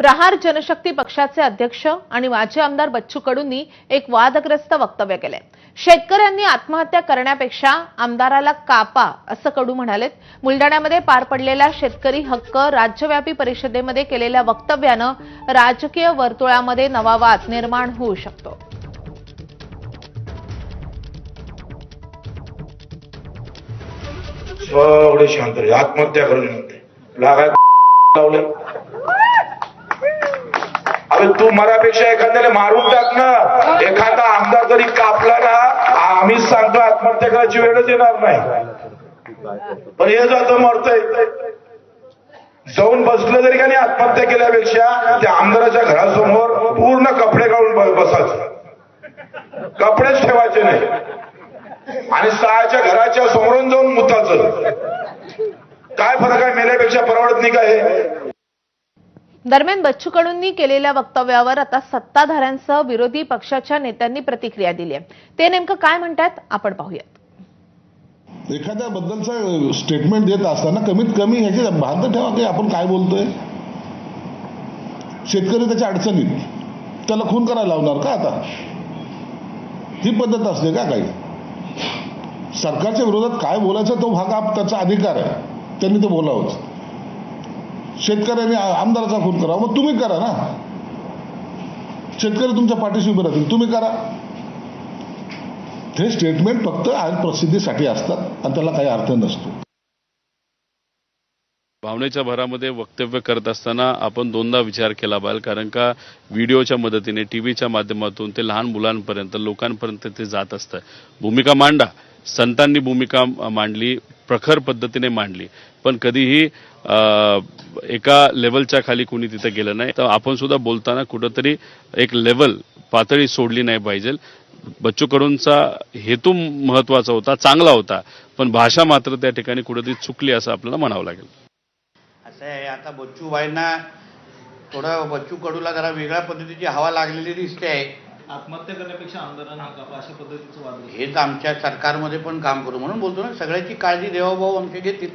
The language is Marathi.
प्रहार जनशक्ती पक्षाचे अध्यक्ष आणि माजी आमदार बच्चू कडूंनी एक वादग्रस्त वक्तव्य केले। शेतकऱ्यांनी आत्महत्या करण्यापेक्षा आमदाराला कापा असं कडू म्हणालेत। बुलडाण्यामध्ये पार पडलेल्या शेतकरी हक्क राज्यव्यापी परिषदेमध्ये केलेल्या वक्तव्यानं राजकीय वर्तुळामध्ये नवा वाद निर्माण होऊ शकतो। एवढे शांत रे, आत्महत्या करून लावलं। अरे तू मरापेक्षा एखाद्याला मारून टाक ना। एखादा आमदार जरी कापला ना, आम्हीच सांगतो आत्महत्या करायची वेळच येणार नाही। पण हे जातं मरतय, जाऊन बसलं जरी का नाही, आत्महत्या केल्यापेक्षा त्या आमदाराच्या घरासमोर पूर्ण कपडे काढून बसायचं, कपडेच ठेवायचे नाही आणि सहाच्या घराच्या समोरून जाऊन मुताचं। काय फरक आहे? मेल्यापेक्षा परवडत नाही का हे? दरम्यान बच्चू कडूंनी केलेल्या वक्तव्यावर आता सत्ताधाऱ्यांसह विरोधी पक्षाच्या नेत्यांनी प्रतिक्रिया दिली आहे। ते नेमकं काय म्हणतात आपण पाहूयात। एखाद्याबद्दलचं स्टेटमेंट देत असताना कमीत कमी ह्याची भान ठेवा की आपण काय बोलतोय। शेतकरी त्याच्या अडचणीत, त्याला खून करायला लावणार का? आता ही पद्धत असते का? काही सरकारच्या विरोधात काय बोलायचं तो भाग त्याचा अधिकार आहे, त्यांनी ते बोलावंच। शेतकऱ्यांनी आमदाराचा खून करा, मग तुम्ही करा ना। शेतकरी तुमच्या पाठीशी उभे राहतील, तुम्ही करा। हे स्टेटमेंट फक्त आज प्रसिद्धीसाठी असतात आणि त्याला काही अर्थ नसतो। भावनेच्या भरामध्ये वक्तव्य करत असताना आपण दोनदा विचार केला पाहिजे, कारण का व्हिडिओच्या मदतीने टीव्हीच्या माध्यमातून ते लहान मुलांपर्यंत लोकांपर्यंत ते जात असतं। भूमिका मांडा, संतांनी भूमिका मांडली, प्रखर पद्धतीने मांडली, पण कधीही एका लेवलच्या खाली कोणी तिथे गेलं नाही। तर आपण सुद्धा बोलताना कुठंतरी एक लेवल पातळी सोडली नाही पाहिजे। बच्चू कडूंचा हेतू महत्वाचा होता, चांगला होता, पण भाषा मात्र त्या ठिकाणी कुठेतरी चुकली असं आपल्याला म्हणावं लागेल। असं आहे, आता बच्चूबाईंना थोडं बच्चू कडूला जरा वेगळ्या पद्धतीची हवा लागलेली दिसते आहे। आत्महत्या करण्यापेक्षा आमदारांना कापा अशा पद्धतीचं वाद, हेच आमच्या सरकारमध्ये पण काम करू म्हणून बोलतो ना। सगळ्याची काळजी देवाभाऊ आमचे घेतील।